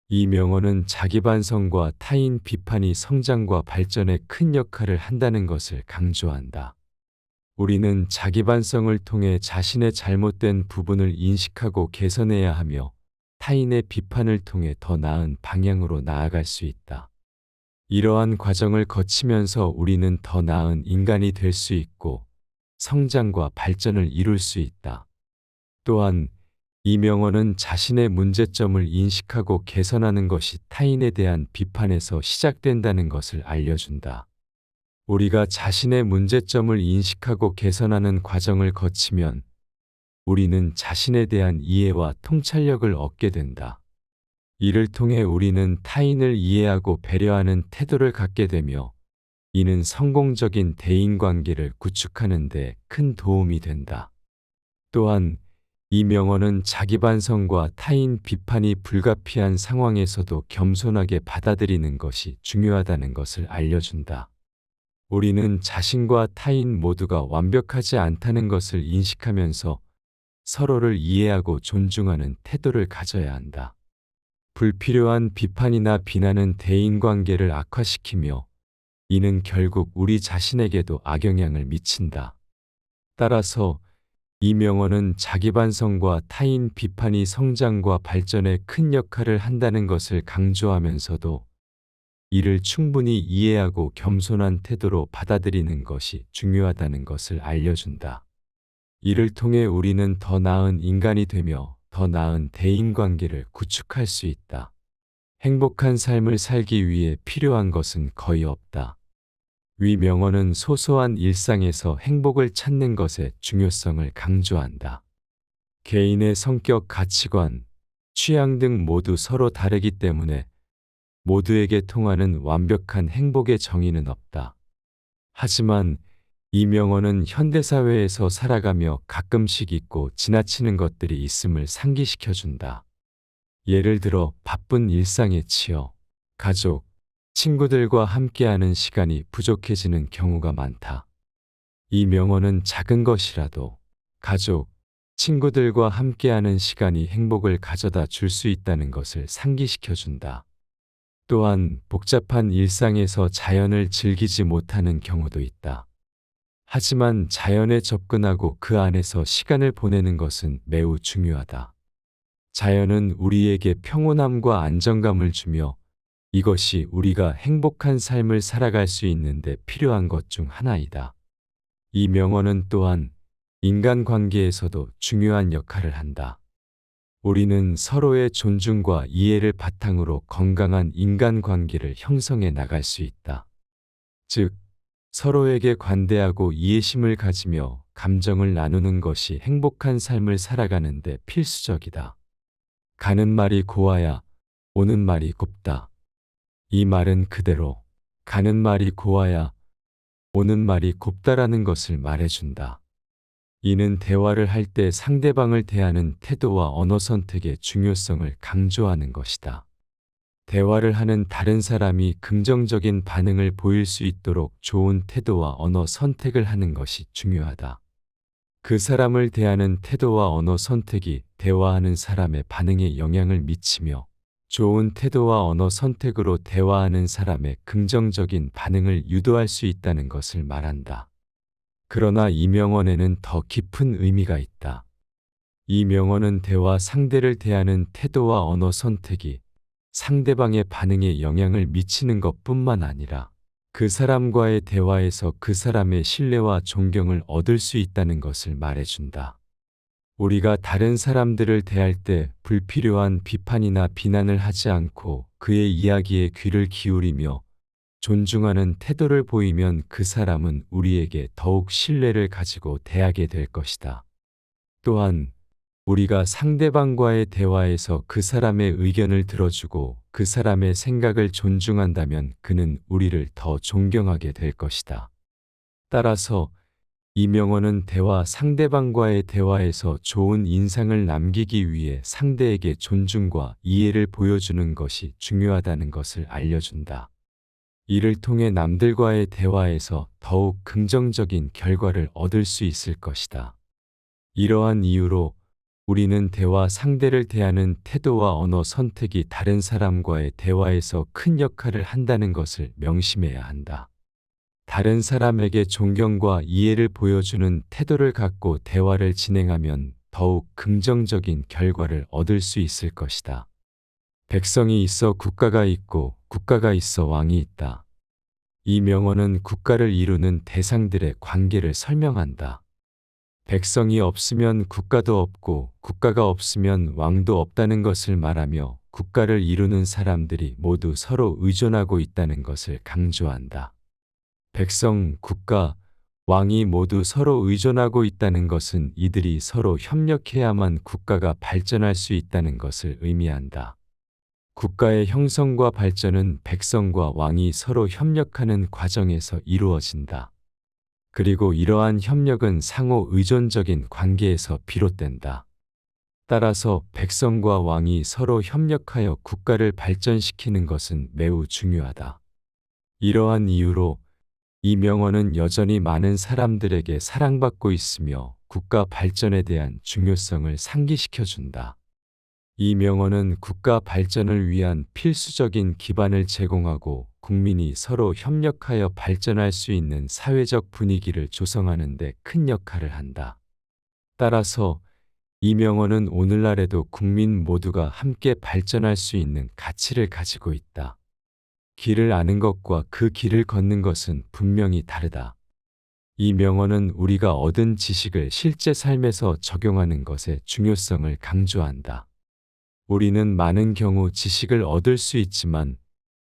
이 명언은 자기 반성과 타인 비판이 성장과 발전에 큰 역할을 한다는 것을 강조한다. 우리는 자기 반성을 통해 자신의 잘못된 부분을 인식하고 개선해야 하며 타인의 비판을 통해 더 나은 방향으로 나아갈 수 있다. 이러한 과정을 거치면서 우리는 더 나은 인간이 될 수 있고 성장과 발전을 이룰 수 있다. 또한 이 명언은 자신의 문제점을 인식하고 개선하는 것이 타인에 대한 비판에서 시작된다는 것을 알려준다. 우리가 자신의 문제점을 인식하고 개선하는 과정을 거치면 우리는 자신에 대한 이해와 통찰력을 얻게 된다. 이를 통해 우리는 타인을 이해하고 배려하는 태도를 갖게 되며 이는 성공적인 대인관계를 구축하는 데 큰 도움이 된다. 또한 이 명언은 자기 반성과 타인 비판이 불가피한 상황에서도 겸손하게 받아들이는 것이 중요하다는 것을 알려준다. 우리는 자신과 타인 모두가 완벽하지 않다는 것을 인식하면서 서로를 이해하고 존중하는 태도를 가져야 한다. 불필요한 비판이나 비난은 대인관계를 악화시키며 이는 결국 우리 자신에게도 악영향을 미친다. 따라서 이 명언은 자기 반성과 타인 비판이 성장과 발전에 큰 역할을 한다는 것을 강조하면서도 이를 충분히 이해하고 겸손한 태도로 받아들이는 것이 중요하다는 것을 알려준다. 이를 통해 우리는 더 나은 인간이 되며 더 나은 대인관계를 구축할 수 있다. 행복한 삶을 살기 위해 필요한 것은 거의 없다. 위 명언은 소소한 일상에서 행복을 찾는 것의 중요성을 강조한다. 개인의 성격, 가치관, 취향 등 모두 서로 다르기 때문에 모두에게 통하는 완벽한 행복의 정의는 없다. 하지만 이 명언은 현대사회에서 살아가며 가끔씩 있고 지나치는 것들이 있음을 상기시켜준다. 예를 들어 바쁜 일상에 치여 가족, 친구들과 함께하는 시간이 부족해지는 경우가 많다. 이 명언은 작은 것이라도 가족, 친구들과 함께하는 시간이 행복을 가져다 줄 수 있다는 것을 상기시켜준다. 또한 복잡한 일상에서 자연을 즐기지 못하는 경우도 있다. 하지만 자연에 접근하고 그 안에서 시간을 보내는 것은 매우 중요하다. 자연은 우리에게 평온함과 안정감을 주며 이것이 우리가 행복한 삶을 살아갈 수 있는데 필요한 것 중 하나이다. 이 명언은 또한 인간관계에서도 중요한 역할을 한다. 우리는 서로의 존중과 이해를 바탕으로 건강한 인간관계를 형성해 나갈 수 있다. 즉, 서로에게 관대하고 이해심을 가지며 감정을 나누는 것이 행복한 삶을 살아가는 데 필수적이다. 가는 말이 고와야 오는 말이 곱다. 이 말은 그대로 가는 말이 고와야 오는 말이 곱다라는 것을 말해준다. 이는 대화를 할 때 상대방을 대하는 태도와 언어 선택의 중요성을 강조하는 것이다. 대화를 하는 다른 사람이 긍정적인 반응을 보일 수 있도록 좋은 태도와 언어 선택을 하는 것이 중요하다. 그 사람을 대하는 태도와 언어 선택이 대화하는 사람의 반응에 영향을 미치며 좋은 태도와 언어 선택으로 대화하는 사람의 긍정적인 반응을 유도할 수 있다는 것을 말한다. 그러나 이 명언에는 더 깊은 의미가 있다. 이 명언은 대화 상대를 대하는 태도와 언어 선택이 상대방의 반응에 영향을 미치는 것뿐만 아니라 그 사람과의 대화에서 그 사람의 신뢰와 존경을 얻을 수 있다는 것을 말해준다. 우리가 다른 사람들을 대할 때 불필요한 비판이나 비난을 하지 않고 그의 이야기에 귀를 기울이며 존중하는 태도를 보이면 그 사람은 우리에게 더욱 신뢰를 가지고 대하게 될 것이다. 또한 우리가 상대방과의 대화에서 그 사람의 의견을 들어주고 그 사람의 생각을 존중한다면 그는 우리를 더 존경하게 될 것이다. 따라서 이 명언은 상대방과의 대화에서 좋은 인상을 남기기 위해 상대에게 존중과 이해를 보여주는 것이 중요하다는 것을 알려준다. 이를 통해 남들과의 대화에서 더욱 긍정적인 결과를 얻을 수 있을 것이다. 이러한 이유로 우리는 상대를 대하는 태도와 언어 선택이 다른 사람과의 대화에서 큰 역할을 한다는 것을 명심해야 한다. 다른 사람에게 존경과 이해를 보여주는 태도를 갖고 대화를 진행하면 더욱 긍정적인 결과를 얻을 수 있을 것이다. 백성이 있어 국가가 있고 국가가 있어 왕이 있다. 이 명언은 국가를 이루는 대상들의 관계를 설명한다. 백성이 없으면 국가도 없고 국가가 없으면 왕도 없다는 것을 말하며 국가를 이루는 사람들이 모두 서로 의존하고 있다는 것을 강조한다. 백성, 국가, 왕이 모두 서로 의존하고 있다는 것은 이들이 서로 협력해야만 국가가 발전할 수 있다는 것을 의미한다. 국가의 형성과 발전은 백성과 왕이 서로 협력하는 과정에서 이루어진다. 그리고 이러한 협력은 상호 의존적인 관계에서 비롯된다. 따라서 백성과 왕이 서로 협력하여 국가를 발전시키는 것은 매우 중요하다. 이러한 이유로 이 명언은 여전히 많은 사람들에게 사랑받고 있으며 국가 발전에 대한 중요성을 상기시켜준다. 이 명언은 국가 발전을 위한 필수적인 기반을 제공하고 국민이 서로 협력하여 발전할 수 있는 사회적 분위기를 조성하는 데 큰 역할을 한다. 따라서 이 명언은 오늘날에도 국민 모두가 함께 발전할 수 있는 가치를 가지고 있다. 길을 아는 것과 그 길을 걷는 것은 분명히 다르다. 이 명언은 우리가 얻은 지식을 실제 삶에서 적용하는 것의 중요성을 강조한다. 우리는 많은 경우 지식을 얻을 수 있지만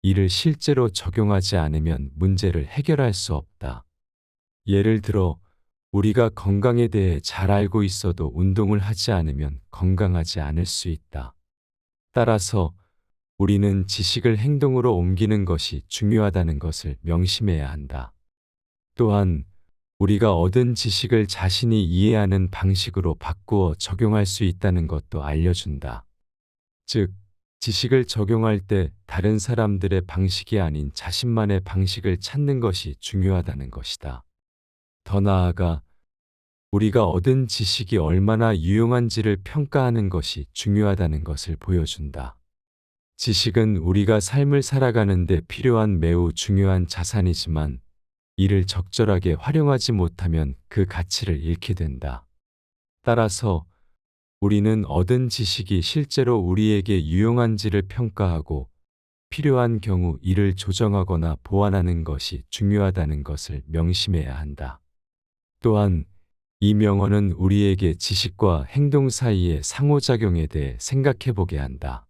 이를 실제로 적용하지 않으면 문제를 해결할 수 없다. 예를 들어 우리가 건강에 대해 잘 알고 있어도 운동을 하지 않으면 건강하지 않을 수 있다. 따라서 우리는 지식을 행동으로 옮기는 것이 중요하다는 것을 명심해야 한다. 또한 우리가 얻은 지식을 자신이 이해하는 방식으로 바꾸어 적용할 수 있다는 것도 알려준다. 즉, 지식을 적용할 때 다른 사람들의 방식이 아닌 자신만의 방식을 찾는 것이 중요하다는 것이다. 더 나아가 우리가 얻은 지식이 얼마나 유용한지를 평가하는 것이 중요하다는 것을 보여준다. 지식은 우리가 삶을 살아가는 데 필요한 매우 중요한 자산이지만 이를 적절하게 활용하지 못하면 그 가치를 잃게 된다. 따라서 우리는 얻은 지식이 실제로 우리에게 유용한지를 평가하고 필요한 경우 이를 조정하거나 보완하는 것이 중요하다는 것을 명심해야 한다. 또한 이 명언은 우리에게 지식과 행동 사이의 상호작용에 대해 생각해 보게 한다.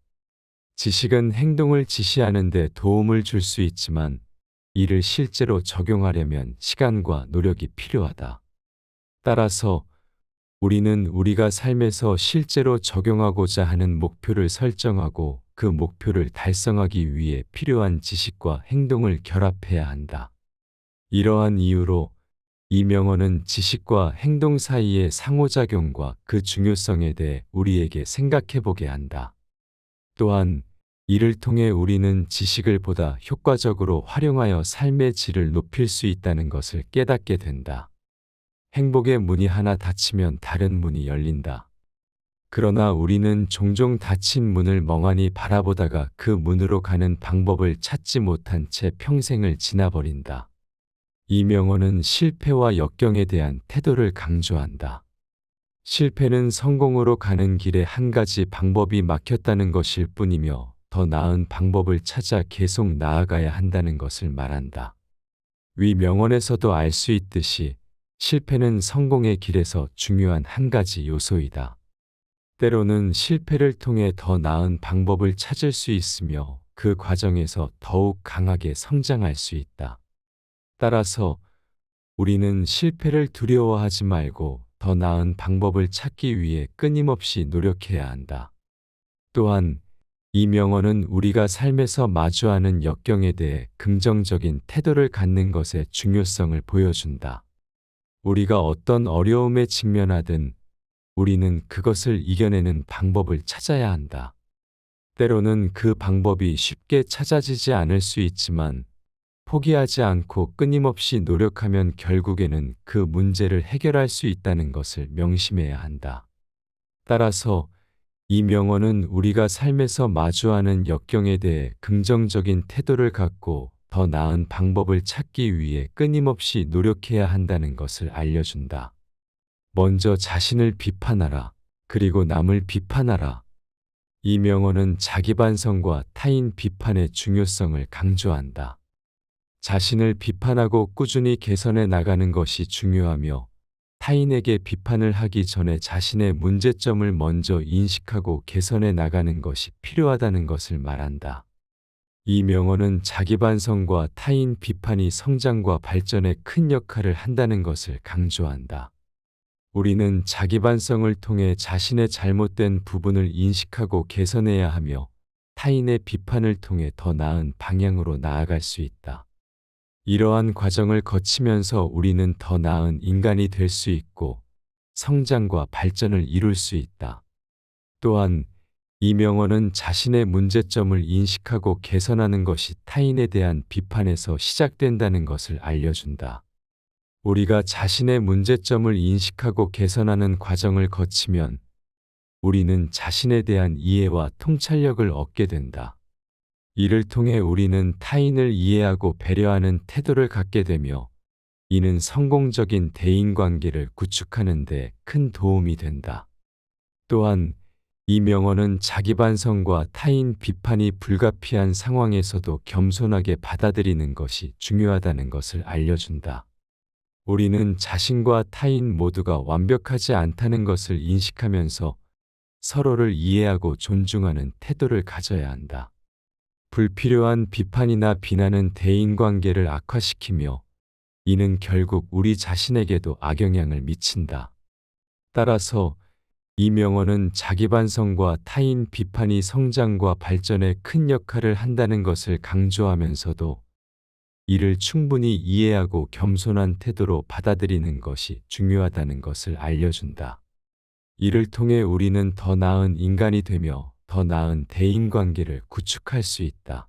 지식은 행동을 지시하는 데 도움을 줄 수 있지만 이를 실제로 적용하려면 시간과 노력이 필요하다. 따라서 우리는 우리가 삶에서 실제로 적용하고자 하는 목표를 설정하고 그 목표를 달성하기 위해 필요한 지식과 행동을 결합해야 한다. 이러한 이유로 이 명언은 지식과 행동 사이의 상호작용과 그 중요성에 대해 우리에게 생각해 보게 한다. 또한 이를 통해 우리는 지식을 보다 효과적으로 활용하여 삶의 질을 높일 수 있다는 것을 깨닫게 된다. 행복의 문이 하나 닫히면 다른 문이 열린다. 그러나 우리는 종종 닫힌 문을 멍하니 바라보다가 그 문으로 가는 방법을 찾지 못한 채 평생을 지나버린다. 이 명언은 실패와 역경에 대한 태도를 강조한다. 실패는 성공으로 가는 길에 한 가지 방법이 막혔다는 것일 뿐이며 더 나은 방법을 찾아 계속 나아가야 한다는 것을 말한다. 위 명언에서도 알 수 있듯이 실패는 성공의 길에서 중요한 한 가지 요소이다. 때로는 실패를 통해 더 나은 방법을 찾을 수 있으며 그 과정에서 더욱 강하게 성장할 수 있다. 따라서 우리는 실패를 두려워하지 말고 더 나은 방법을 찾기 위해 끊임없이 노력해야 한다. 또한 이 명언은 우리가 삶에서 마주하는 역경에 대해 긍정적인 태도를 갖는 것의 중요성을 보여준다. 우리가 어떤 어려움에 직면하든 우리는 그것을 이겨내는 방법을 찾아야 한다. 때로는 그 방법이 쉽게 찾아지지 않을 수 있지만 포기하지 않고 끊임없이 노력하면 결국에는 그 문제를 해결할 수 있다는 것을 명심해야 한다. 따라서 이 명언은 우리가 삶에서 마주하는 역경에 대해 긍정적인 태도를 갖고 더 나은 방법을 찾기 위해 끊임없이 노력해야 한다는 것을 알려준다. 먼저 자신을 비판하라. 그리고 남을 비판하라. 이 명언은 자기 반성과 타인 비판의 중요성을 강조한다. 자신을 비판하고 꾸준히 개선해 나가는 것이 중요하며 타인에게 비판을 하기 전에 자신의 문제점을 먼저 인식하고 개선해 나가는 것이 필요하다는 것을 말한다. 이 명언은 자기 반성과 타인 비판이 성장과 발전에 큰 역할을 한다는 것을 강조한다. 우리는 자기 반성을 통해 자신의 잘못된 부분을 인식하고 개선해야 하며 타인의 비판을 통해 더 나은 방향으로 나아갈 수 있다. 이러한 과정을 거치면서 우리는 더 나은 인간이 될 수 있고 성장과 발전을 이룰 수 있다. 또한 이 명언은 자신의 문제점을 인식하고 개선하는 것이 타인에 대한 비판에서 시작된다는 것을 알려준다. 우리가 자신의 문제점을 인식하고 개선하는 과정을 거치면 우리는 자신에 대한 이해와 통찰력을 얻게 된다. 이를 통해 우리는 타인을 이해하고 배려하는 태도를 갖게 되며 이는 성공적인 대인관계를 구축하는 데 큰 도움이 된다. 또한 이 명언은 자기 반성과 타인 비판이 불가피한 상황에서도 겸손하게 받아들이는 것이 중요하다는 것을 알려준다. 우리는 자신과 타인 모두가 완벽하지 않다는 것을 인식하면서 서로를 이해하고 존중하는 태도를 가져야 한다. 불필요한 비판이나 비난은 대인관계를 악화시키며 이는 결국 우리 자신에게도 악영향을 미친다. 따라서 이 명언은 자기 반성과 타인 비판이 성장과 발전에 큰 역할을 한다는 것을 강조하면서도 이를 충분히 이해하고 겸손한 태도로 받아들이는 것이 중요하다는 것을 알려준다. 이를 통해 우리는 더 나은 인간이 되며 더 나은 대인관계를 구축할 수 있다.